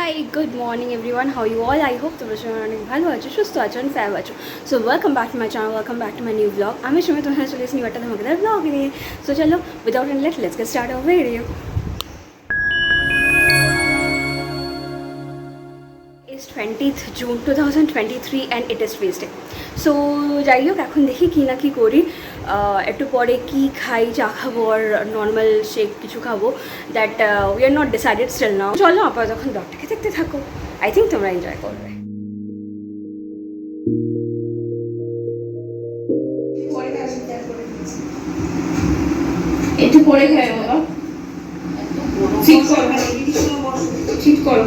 Hi, good morning everyone. How you all? I hope তোমরা সবাই অনেক ভালো আছো, সুস্থ আছো, and ফ্যাব আছো. So welcome back to my channel, welcome back to my new vlog. আমি সময় তোমার চলে এসেছি একটা ধমাকেদার vlog নিয়ে. So চলো, without any delay, let's get started our video. It's 20th June 2023 and it is Tuesday. So যাই হোক এখন দেখি কি না কি করি, একটু পরে কি খাই, চা খাবো আর নর্মাল শেক কিছু খাবো, that we are not decided still now. চলো আপাতত এখন ব্লগটাকে দেখতে থাকো, আই থিঙ্ক তোমরা এনজয় করবে. একটু পরে খাই বাবা, ঠিক করো ঠিক করো.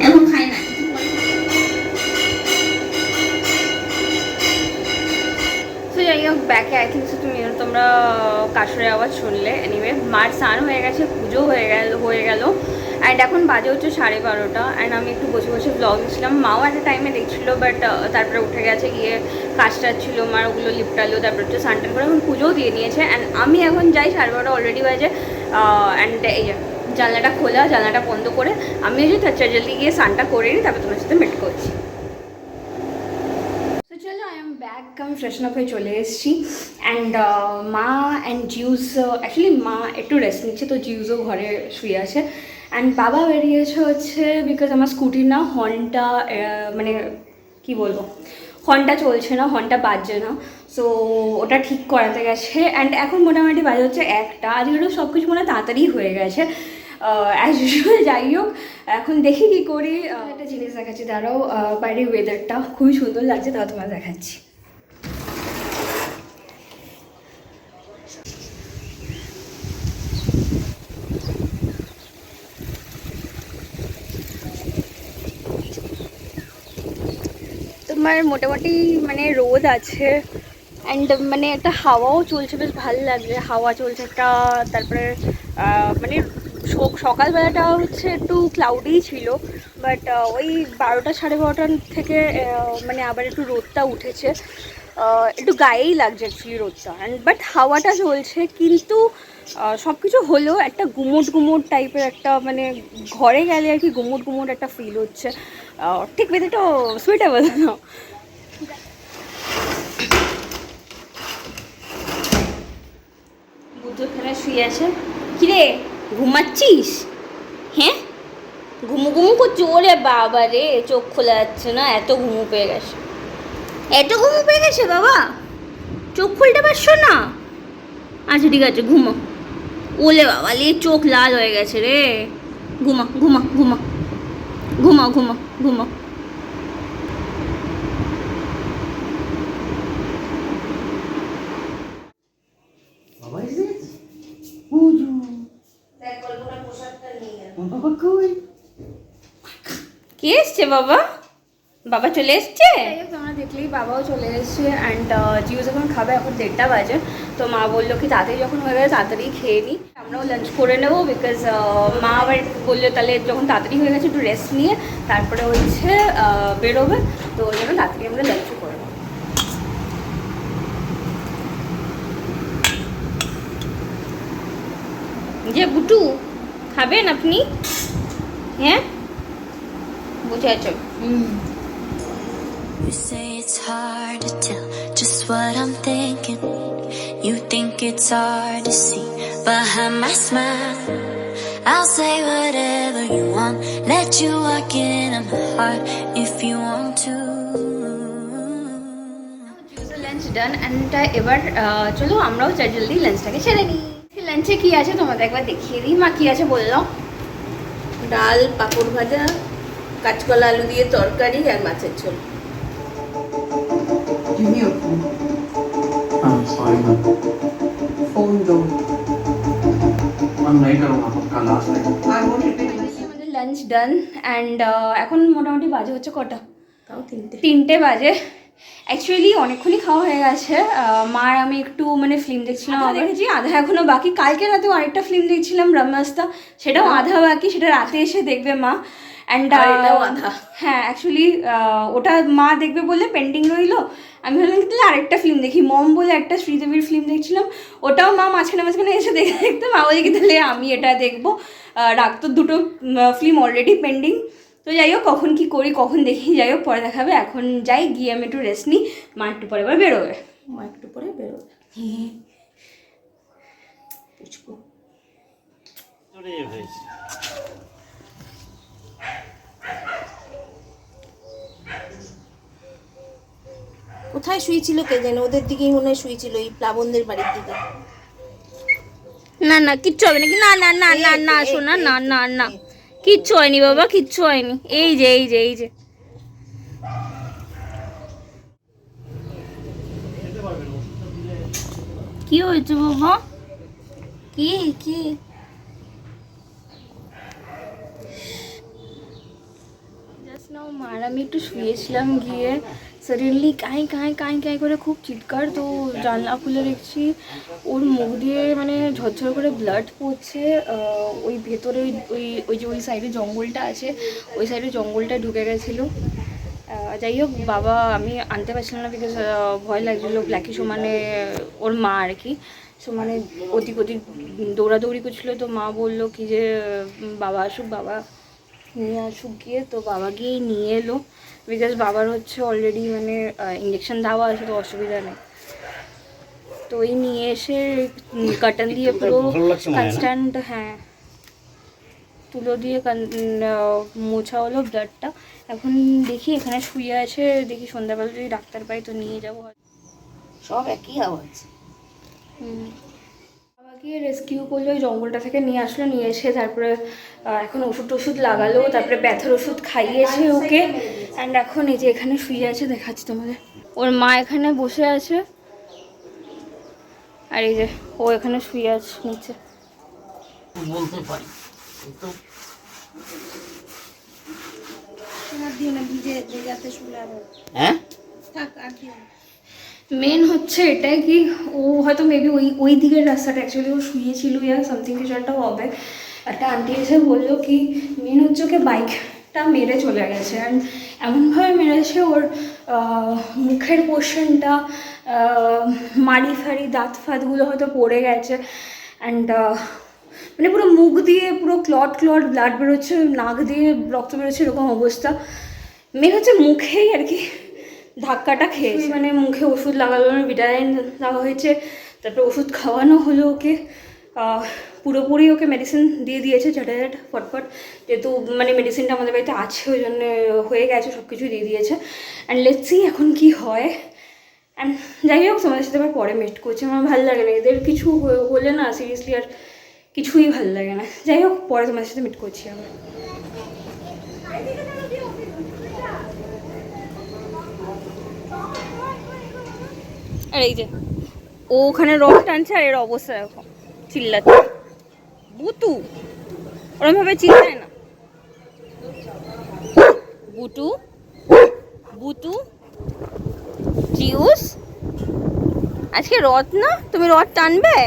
এখন খাই না. তো যাই হোক ব্যাকে আই থিঙ্ক তোমরা কাশরের আওয়াজ শুনলে. এনিওয়ে মার স্নান হয়ে গেছে, পুজো হয়ে গেল অ্যান্ড এখন বাজে হচ্ছে 12:30 অ্যান্ড আমি একটু বসে বসে ব্লগ দিচ্ছিলাম. মাও একটা টাইমে দেখছিলো, বাট তারপরে উঠে গেছে, গিয়ে কাজটা ছিল মার, ওগুলো লিপটালো, তারপরে হচ্ছে স্নান টান করে এখন পুজোও দিয়ে নিয়েছে. অ্যান্ড আমি এখন যাই 12:30 অলরেডি বাজে. অ্যান্ড এই জানলাটা খোলা, জানলাটা বন্ধ করে আমি যে তার জলদি গিয়ে স্নানটা করে নিই, তারপর তোমার সাথে মিট করছি. তো চলো, আই এম ব্যাক, আমি ফ্রেশন আপ হয়ে চলে এসেছি. অ্যান্ড মা অ্যান্ড জিউস, অ্যাকচুয়ালি মা একটু রেস্ট নিচ্ছে, তো জিউসও ঘরে শুয়ে আছে. অ্যান্ড বাবা বেরিয়েছে হচ্ছে বিকজ আমার স্কুটির না হর্নটা, মানে কি বলবো, হর্নটা চলছে না, হর্নটা বাজছে না, সো ওটা ঠিক করাতে গেছে. অ্যান্ড এখন মোটামুটি বাজে হচ্ছে 1টা. আজকেও সব কিছু মনে তাড়াতাড়ি হয়ে গেছে অ্যাজ ইউজুয়াল. যাই হোক এখন দেখি কী করি. একটা জিনিস দেখাচ্ছি, দাঁড়াও. বাইরের ওয়েদারটা খুবই সুন্দর লাগছে, তাও তোমার দেখাচ্ছি. তোমার মোটামুটি মানে রোদ আছে অ্যান্ড মানে একটা হাওয়াও চলছে, বেশ ভালো লাগছে, হাওয়া চলছে একটা. তারপরে মানে সকালবেলাটা হচ্ছে একটু ক্লাউডি ছিল, বাট ওই 12টা 12:30 থেকে মানে আবার একটু রোদটা উঠেছে, একটু গায়েই লাগছে অ্যাকচুয়ালি রোদটা. অ্যান্ড বাট হাওয়াটা চলছে, কিন্তু সব কিছু হলেও একটা গুমোট টাইপের একটা, মানে ঘরে গেলে আর কি গুমোট একটা ফিল হচ্ছে. ঠিক ওয়েদারটা সুইটেবল না. বুদ্ধখানে শুয়ে আছে. কিরে ঘুমাচ্ছিস? হ্যাঁ ঘুমু করছি? ওরে বাবা রে, চোখ খোলা যাচ্ছে না, এত ঘুমু পেয়ে গেছে বাবা, চোখ খুলতে পারছো না? আচ্ছা ঠিক আছে, ঘুমো. ওলে বাবা লে, চোখ লাল হয়ে গেছে রে. ঘুমা ঘুমা ঘুমা ঘুমা ঘুমা ঘুমা. কে এসছে? বাবা বাবা চলে এসছে. তোমরা দেখলেই বাবাও চলে এসছে. অ্যান্ড জিও যখন খাবে, এখন 1:30 বাজে, তো মা বললো কি তাড়াতাড়ি যখন হয়ে গেছে তাড়াতাড়ি খেয়ে নিই, আমরাও লাঞ্চ করে নেবো. বিকজ মা আবার বললো তাহলে যখন তাড়াতাড়ি হয়ে গেছে একটু রেস্ট নিয়ে তারপরে হচ্ছে বেরোবে, তো ওই জন্য তাড়াতাড়ি আমরা লাঞ্চও করে নেবো. যে বুটু খাবেন আপনি? হ্যাঁ বুঝে আছো. You say it's hard to tell just what I'm thinking. You think it's hard to see behind my smile. I'll say whatever you want, let you walk into my heart if you want to. Lunch done. And এবার চলো আমরাও জলদি লাঞ্চটাকে সেরে নিই. লাঞ্চে কী আছে তোমাদের একবার দেখিয়ে দিই. মা কী আছে বললো? ডাল, পাঁপড় ভাজা, কাঁচকলা আলু দিয়ে তরকারি আর মাছের ঝোল. আমাদের লাঞ্চ ডান. অ্যান্ড এখন মোটামুটি বাজে হচ্ছে কটা? তাও 3টে বাজে. অ্যাকচুয়ালি অনেকক্ষণই খাওয়া হয়ে গেছে. মার আমি একটু মানে ফিল্ম দেখছিলাম, দেখেছি আধা এখনও বাকি. কালকে রাতে আরেকটা ফিল্ম দেখছিলাম ব্রহ্মাস্ত্র, সেটাও আধা বাকি, সেটা রাতে এসে দেখবে মা. অ্যান্ড এটাও আধা. হ্যাঁ অ্যাকচুয়ালি ওটা মা দেখবে বলে পেন্ডিং রইলো. আমি ভাবলাম তাহলে আরেকটা ফিল্ম দেখি, মম বলে একটা শ্রীদেবীর ফিল্ম দেখছিলাম, ওটাও মা মাঝখানে মাঝখানে এসে দেখে দেখতে, মা বলে কি তাহলে আমি এটা দেখবো। রাগ তো দুটো ফিল্ম অলরেডি পেন্ডিং। তো যাই হোক কখন কি করি কখন দেখি, যাই হোক পরে দেখাবে। এখন যাই, গিয়ে আমি একটু রেস্ট নিই, মা একটু পরে আবার বেরোবে। মা একটু পরে বেরোবে। পুচকু কোথায় শুয়েছিল কে জানে, ওদের দিকেই মনে হয় শুয়েছিল, এই প্লাবনদের বাড়ির দিকে। না না কিচ্ছু হবে নাকি, না না না না না শোনা, না না না কিচ্ছু হয়নি বাবা, কিচ্ছু হয়নি। এই যে এই যে এই যে কি হয়েছে বাবা, কি কি জাস্ট নাও মার আমি একটু শুয়েছিলাম, গিয়ে সাডেনলি কাঁই কাঁই কাঁই কাঁই করে খুব চিৎকার। তো জানলা খুলে দেখছি ওর মুখ দিয়ে মানে ঝরঝর করে ব্লাড পড়ছে। ওই ভেতরে ওই ওই যে ওই সাইডে জঙ্গলটা আছে, ওই সাইডে জঙ্গলটা ঢুকে গেছিলো। যাই হোক বাবা আমি আনতে পারছিলাম না, বিকজ ভয় লাগছিলো। ব্ল্যাকি সমানে ওর মা আর কি সমানে ওদিক ওদিক দৌড়াদৌড়ি করছিলো। তো মা বললো কি যে বাবা আসুক, বাবা নিয়ে আসুক গিয়ে। তো বাবা গিয়েই নিয়ে এলো, বিকজ বাবার হচ্ছে অলরেডি মানে ইঞ্জেকশন দেওয়া আছে, তো অসুবিধা নেই। তো ওই নিয়ে এসে কার্টন দিয়ে পুরো কনস্ট্যান্ট, হ্যাঁ তুলো দিয়ে মোছা হলো ব্লাডটা। এখন দেখি এখানে শুয়ে আছে, দেখি সন্ধ্যাবেলা যদি ডাক্তার পাই তো নিয়ে যাবো। সব একই আওয়াজ। বাবাকে রেস্কিউ করলো, ওই জঙ্গলটা থেকে নিয়ে আসলো, নিয়ে এসে তারপরে এখন ওষুধ টষুধ লাগালো, তারপরে ব্যথার ওষুধ খাইয়েছে ওকে। অ্যান্ড এখন এই যে এখানে শুয়ে আছে, দেখাচ্ছি তোমাদের। ওর মা এখানে বসে আছে, আর এই যে ও এখানে শুয়ে আছে নিচে। বলতে পারি হ্যাঁ মেন হচ্ছে এটাই কি ও হয়তো মেবি ওই ওই দিকের রাস্তাটা অ্যাকচুয়ালি ও শুয়েছিল ইয়া সামথিং কিছু একটা হবে। একটা আন্টি এসে বললো কি মেন হচ্ছে ওকে বাইকটা মেরে চলে গেছে, অ্যান্ড এমনভাবে মেরেছে ওর মুখের পোর্শনটা, মাড়ি ফাড়ি দাঁত ফাতগুলো হয়তো পড়ে গেছে। অ্যান্ড মানে পুরো মুখ দিয়ে পুরো ক্লট ক্লট ব্লাড বেরোচ্ছে, নাক দিয়ে রক্ত বেরোচ্ছে, এরকম অবস্থা। মেন হচ্ছে মুখেই আর কি ধাক্কাটা খেয়েছে, মানে মুখে ওষুধ লাগালো, ভিটামিন দেওয়া হয়েছে, তারপরে ওষুধ খাওয়ানো হলো ওকে। পুরোপুরি ওকে মেডিসিন দিয়ে দিয়েছে ঝটাঝট ফটফট, যেহেতু মানে মেডিসিনটা আমাদের বাড়িতে আছে ওই জন্য হয়ে গেছে, সব কিছু দিয়ে দিয়েছে। অ্যান্ড লেটস সি এখন কি হয়। অ্যান্ড যাই হোক তোমাদের সাথে আবার পরে মিট করছি, আমার ভালো লাগে না এদের কিছু হলে না, সিরিয়াসলি আর কিছুই ভালো লাগে না। যাই হোক পরে তোমাদের সাথে মিট করছি আবার। আর এই যে ও ওখানে রড টানছে, আর এর অবস্থা দেখো, চিল্লাচ্ছে। বুতু ওরম ভাবে চিল্লায় না, বুটু বুতু জিউস। আজকে রথ না, তুমি রথ টানবে,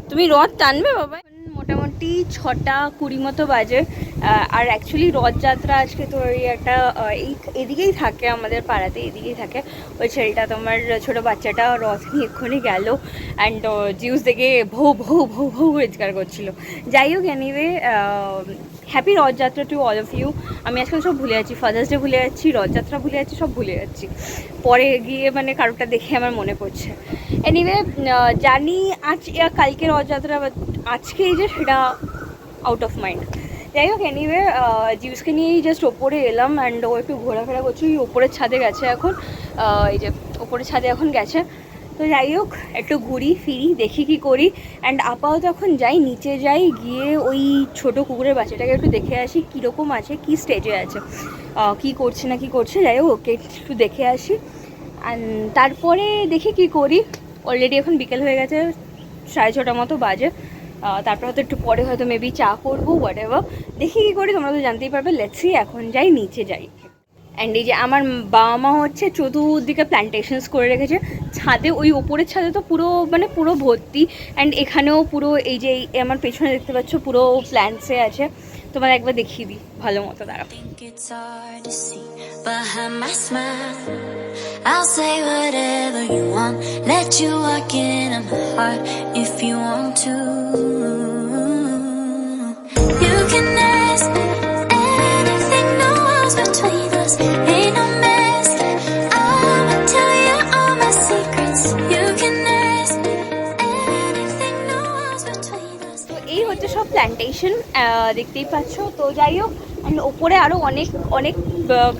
তুমি রথ টানবে বাবা। মোটামুটি 6:20 মতো বাজে। আর অ্যাকচুয়ালি রথযাত্রা আজকে তো ওই একটা এদিকেই থাকে, আমাদের পাড়াতে এদিকেই থাকে। ওই ছেলেটা তোমার ছোটো বাচ্চাটা রথ নিয়ে এক্ষুনি গেল, অ্যান্ড জিউস দেখে ভৌ ভৌ ভৌ ভৌ রোজগার করছিল। যাই হোক anyway happy Rath Yatra to all of you. আমি আজকাল সব ভুলে যাচ্ছি, ফাদার্স ডে ভুলে যাচ্ছি, রথযাত্রা ভুলে যাচ্ছি, সব ভুলে যাচ্ছি। পরে গিয়ে মানে কারোটা দেখে আমার মনে পড়ছে। এনিওয়ে জানি আজ কালকে রথযাত্রা, আজকে এই যে সেটা আউট অফ মাইন্ড। যাই হোক এনিওয়ে জিউসকে নিয়েই জাস্ট ওপরে এলাম, অ্যান্ড ও একটু ঘোরাফেরা করছি, ওপরের ছাদে গেছে এখন, এই যে ওপরের ছাদে এখন গেছে। তো যাই হোক একটু ঘুরি ফিরি দেখি কি করি। অ্যান্ড আপাতত এখন যাই নিচে, যাই গিয়ে ওই ছোটো কুকুরের বাচ্চাটাকে একটু দেখে আসি কীরকম আছে, কী স্টেজে আছে, কী করছে না কি করছে। যাই হোক ওকে একটু দেখে আসি, অ্যান্ড তারপরে দেখি কি করি। অলরেডি এখন বিকেল হয়ে গেছে, 6:30 মতো বাজে। তারপর হয়তো একটু পরে হয়তো মেবি চা করবো, হোয়াট এভার, দেখি কী করি, তোমরা তো জানতেই পারবে। লেটস সি, এখন যাই নিচে যাই। অ্যান্ড এই যে আমার বাবা মা হচ্ছে চতুর্দিকে প্ল্যান্টেশনস করে রেখেছে ছাদে, ওই ওপরের ছাদে তো পুরো মানে পুরো ভর্তি। অ্যান্ড এখানেও পুরো এই যে আমার পেছনে দেখতে পাচ্ছ পুরো প্ল্যান্টসে আছে। তোমার একবার দেখিয়ে দিই ভালো মতো, দাঁড়াও। Think it's hard to see behind my smile. I'll say whatever you want, let you walk into my heart if you want to. You can ask me anything, no walls between us, ain't no mess. I'ma tell you all my secrets. You can ask me anything, no walls between us. তো এই হচ্ছে সব plantation, দেখতেই পাচ্ছ। তো যাই হোক, and ওপরে আরও অনেক অনেক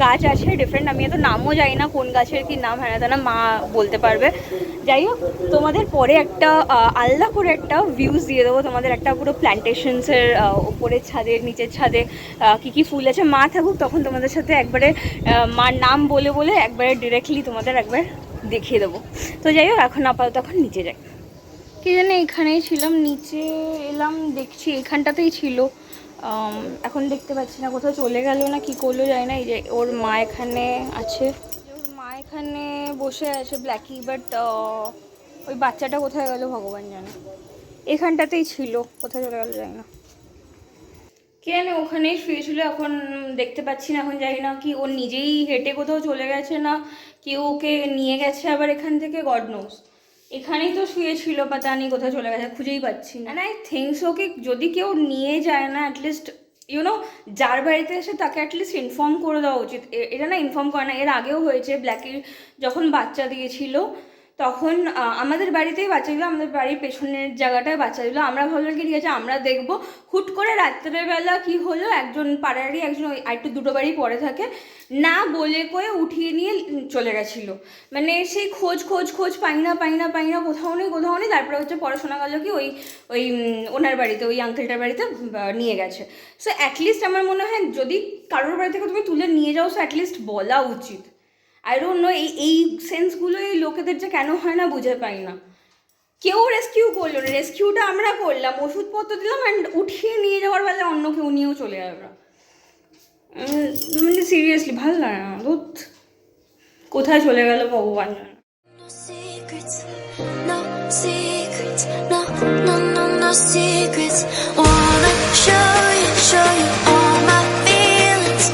গাছ আছে ডিফারেন্ট, আমি এত নামও জানি না কোন গাছের কি নাম, হ্যাঁ না মা বলতে পারবে। যাই হোক, তোমাদের পরে একটা আলাদা করে একটা ভিউজ দিয়ে দেবো, তোমাদের একটা পুরো প্ল্যান্টেশনসের ওপরের ছাদে নিচের ছাদে কী কী ফুল আছে। মা থাকুক তখন তোমাদের সাথে একবারে মার নাম বলে বলে একবারে ডিরেক্টলি তোমাদের একবার দেখিয়ে দেবো। তো যাই হোক, এখন আপাতত এখন নিচে যাই। কি জানি এখানেই ছিলাম, নিচে এলাম, দেখছি এখানটাতেই ছিল, এখন দেখতে পাচ্ছি না, কোথাও চলে গেল না কি করলো যায় না। এই যে ওর মা এখানে আছে, ওর মা এখানে বসে আছে ব্ল্যাকি, বাট ওই বাচ্চাটা কোথায় গেল ভগবান জানে। এখানটাতেই ছিল, কোথায় চলে গেল যায় না। কে জানে ওখানেই শুয়েছিল, এখন দেখতে পাচ্ছি না, এখন জানি না কি ও নিজেই হেঁটে কোথাও চলে গেছে না কেউ ওকে নিয়ে গেছে আবার এখান থেকে, গড নোস। এখানেই তো শুয়েছিল, পাতা নেই কোথায় চলে গেছে, খুঁজেই পাচ্ছি না। আই থিঙ্কস ওকে যদি কেউ নিয়ে যায় না, অ্যাটলিস্ট ইউনো যার বাড়িতে এসে তাকে অ্যাটলিস্ট ইনফর্ম করে দেওয়া উচিত। এটা না ইনফর্ম করে না, এর আগেও হয়েছে, ব্ল্যাকির যখন বাচ্চা দিয়েছিল তখন আমাদের বাড়িতেই বাচ্চা দিল, আমাদের বাড়ির পেছনের জায়গাটায় বাচ্চা দিল। আমরা ভাবলাম কি ঠিক আছে আমরা দেখবো, হুট করে রাত্রেবেলা কি হলো, একজন পাড়ারই একজন একটু দুটো বাড়ি পরে থাকে, না বলে কয়ে উঠিয়ে নিয়ে চলে গেছিলো। মানে সেই খোঁজ খোঁজ খোঁজ পাই না পাই না পাই না, কোথাও নেই কোথাও নেই। তারপরে হচ্ছে পড়াশোনা গেলো কি ওই ওই ওনার বাড়িতে, ওই আঙ্কেলটার বাড়িতে নিয়ে গেছে। সো অ্যাটলিস্ট আমার মনে হয় যদি কারোর বাড়ি থেকে তুমি তুলে নিয়ে যাও, সো অ্যাটলিস্ট বলা উচিত। আই ডোন্ট নো এই সেন্সগুলো এই লোকেদের যে কেন হয় না বুঝে পাই না। কেউ রেস্কিউ করলো না, রেস্কিউটা আমরা করলাম, ওষুধপত্র দিলাম, অ্যান্ড উঠিয়ে নিয়ে যাওয়ার বেলা অন্য কেউ নিয়েও চলে যাবে। মানে সিরিয়াসলি ভালো লাগে না, ধুৎ কোথায় চলে গেল ভগবান জানে। No secrets, no secrets, no, no, no, no secrets. Wanna show you all my feelings.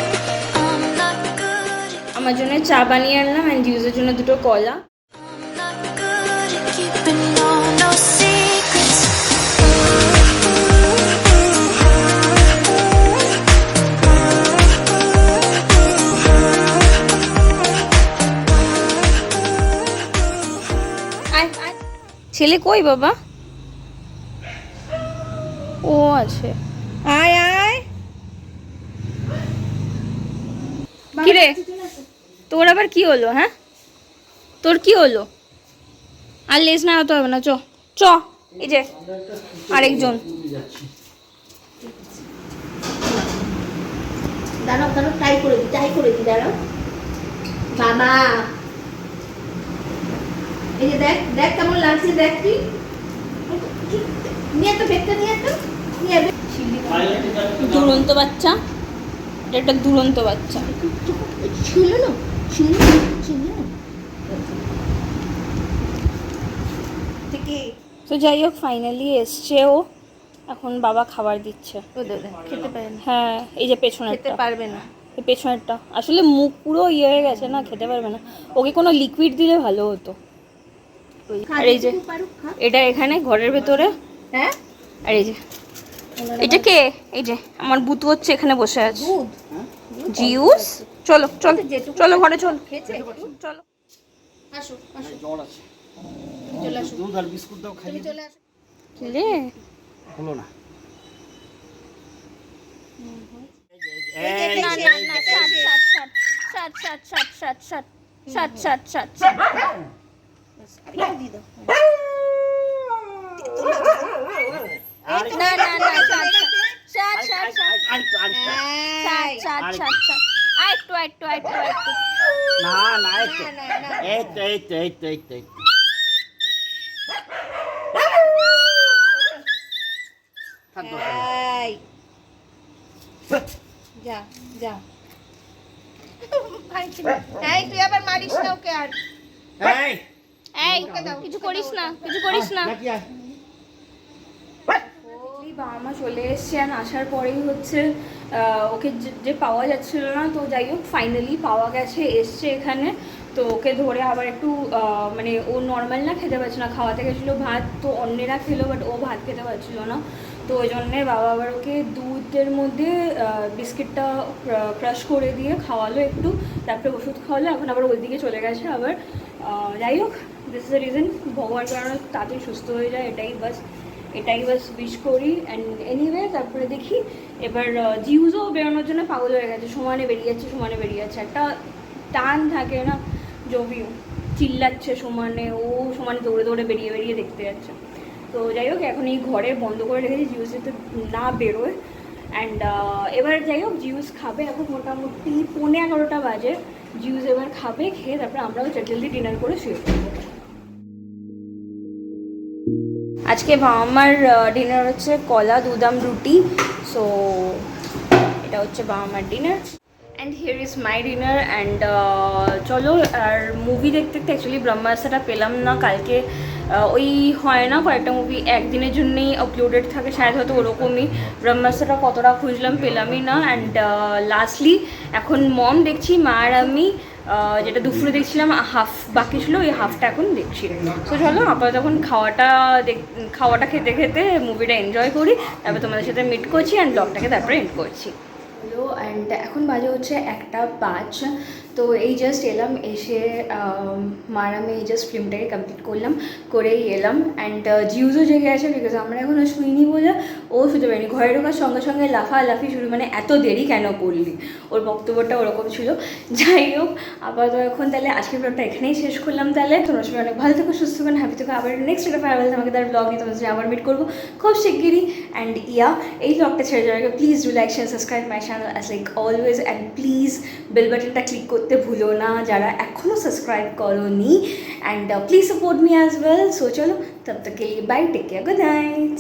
I'm not good at, আমার জন্য চা বানিয়ে আনলাম, অ্যান্ড জিউসের জন্য দুটো কলা। I'm not good at keeping no secrets. ছেলে কই বাবা? ও আছে, আয় আয়। কি রে তোর আবার কি হলো? হ্যাঁ তোর কি হলো? আর লেজ না হতে হবে না, চ চ। এই যে আরেকজন, দাঁড়াও দাঁড়াও, টাই করে দি দাঁড়াও বাবা। এই যে দেখ দেখ কেমন লাগছে, দেখ তুই নিয়ে তো ব্যাগটা নিয়ে তো নিয়ে দুরন্ত বাচ্চা, এটা একটা দুরন্ত বাচ্চা। ছিল না ছিল থেকে। তো যাই হোক ফাইনালি এসছে ও, এখন বাবা খাবার দিচ্ছে। খেতে পারে না, হ্যাঁ এই যে খেতে পেছনেরটা, পারবে না। এই পেছনেরটা আসলে মুখ পুরো ইয়ে হয়ে গেছে না, খেতে পারবে না। ওকে কোনো লিকুইড দিলে ভালো হতো। আর এই যে এটা এখানে ঘরের ভেতরে, হ্যাঁ আর এই যে এটা কে, এই যে আমার বুতু হচ্ছে এখানে বসে আছে। জিউস চলো চলো চলো ঘরে চলো, খেয়েছে চলো আসো আসো জল আছে, চলে আসো দুধ আর বিস্কুট দাও খাইয়ে। চলে আসো। লে হলো না। না না না ষাট ষাট ষাট ষাট ষাট ষাট ষাট ষাট ষাট ষাট ষাট দিয়ে দাও। না না না ষাট ষাট ষাট ষাট ষাট ষাট ষাট ষাট আরেকটু আরেকটু আরেকটু আরেকটু। না না এই তো এই, যা যা এই তুই আবার মারিস না ওকে আর। এই কিছু করিস না, কিছু করিস না। এই বাবা মা চলে এসছে, আর আসার পরেই হচ্ছে ওকে যে পাওয়া যাচ্ছিল না, তো যাই হোক ফাইনালি পাওয়া গেছে, এসছে এখানে। তো ওকে ধরে আবার একটু মানে ও নর্মাল না খেতে পারছে না, খাওয়াতে গেছিলো ভাত, তো অন্যেরা খেলো বাট ও ভাত খেতে পারছিল না। তো ওই জন্যে বাবা আবার ওকে দুধের মধ্যে বিস্কিটটা ক্রাশ করে দিয়ে খাওয়ালো একটু, তারপরে ওষুধ খাওয়ালো, এখন আবার ওই দিকে চলে গেছে আবার। যাই হোক, দিস ইজ দ্য রিজন, ভগবান কারণ তাড়াতাড়ি সুস্থ হয়ে যায়, এটাই বাস উইশ করি। অ্যান্ড এনিওয়ে তারপরে দেখি এবার জিউজও বেরোনোর জন্য পাগল হয়ে গেছে, সমানে বেরিয়ে যাচ্ছে, একটা টান থাকে না, জবিও চিল্লাচ্ছে সমানে, ও সমানে দৌড়ে দৌড়ে বেরিয়ে দেখতে যাচ্ছে। তো যাই হোক, এখন এই ঘরে বন্ধ করে রেখেছি জিউস যাতে না বেরোয়। অ্যান্ড এবার যাই হোক জিউস খাবে, এখন মোটামুটি 11:15 বাজে। জিউস এবার খাবে, খেয়ে তারপরে আমরাও জলদি ডিনার করে শুয়ে পড়বো। আজকে আমার ডিনার হচ্ছে কলা দুদাম রুটি। সো এটা হচ্ছে আমার dinner, and here is my dinner. And চলো, আর মুভি দেখতে দেখতে অ্যাকচুয়ালি ব্রহ্মাস্ত্রটা পেলাম না কালকে। ওই হয় না কয়েকটা মুভি একদিনের জন্যই আপলোডেড থাকে, শায়দ হয়তো ওরকমই। ব্রহ্মাস্ত্রটা কতটা খুঁজলাম, পেলামই না। অ্যান্ড লাস্টলি এখন মম দেখছি, মা আর আমি যেটা দুপুরে দেখছিলাম হাফ বাকি ছিল, ওই হাফটা এখন দেখছি। তো চলো আপাতত এখন খাওয়াটা খেতে খেতে মুভিটা এনজয় করি, তারপর তোমাদের সাথে মিট করছি অ্যান্ড ব্লগটাকে তারপরে এন্ড করছি। হলো, অ্যান্ড এখন বাজে হচ্ছে 1:05। তো এই জাস্ট এলাম, এসে মার আমি এই জাস্ট ফিল্মটাকে কমপ্লিট করলাম, করেই এলাম। অ্যান্ড জিউজও জেগে আছে, বিকজ আমরা এখনও শুইনি বলে ও শুতে পারিনি। ঘরে ঢোকার সঙ্গে সঙ্গে লাফালাফি শুরু, মানে এত দেরি কেন করলি, ওর বক্তব্যটা ওরকম ছিল। যাই হোক, আপাতত এখন তাহলে আজকের ব্লগটা এখানেই শেষ করলাম। তাহলে তোমরা সবাই অনেক ভালো থেকো, সুস্থ থাকো, হ্যাপি থেকো। আবার নেক্সট একটা ফেয়ারওয়েল আমাকে তার ব্লগ নিয়ে তোমাদের সাথে আবার মিট করবো খুব শিগগিরই। অ্যান্ড এই ব্লগটা ছেড়ে যাওয়ার আগে please do like, share, subscribe my channel as like always. And please bell বাটনটা ক্লিক করতে ভুলো না যারা এখনও সাবস্ক্রাইব করোনি। And please support me as well. So চলো, তব তক কে লিয়ে bye, take care, good night.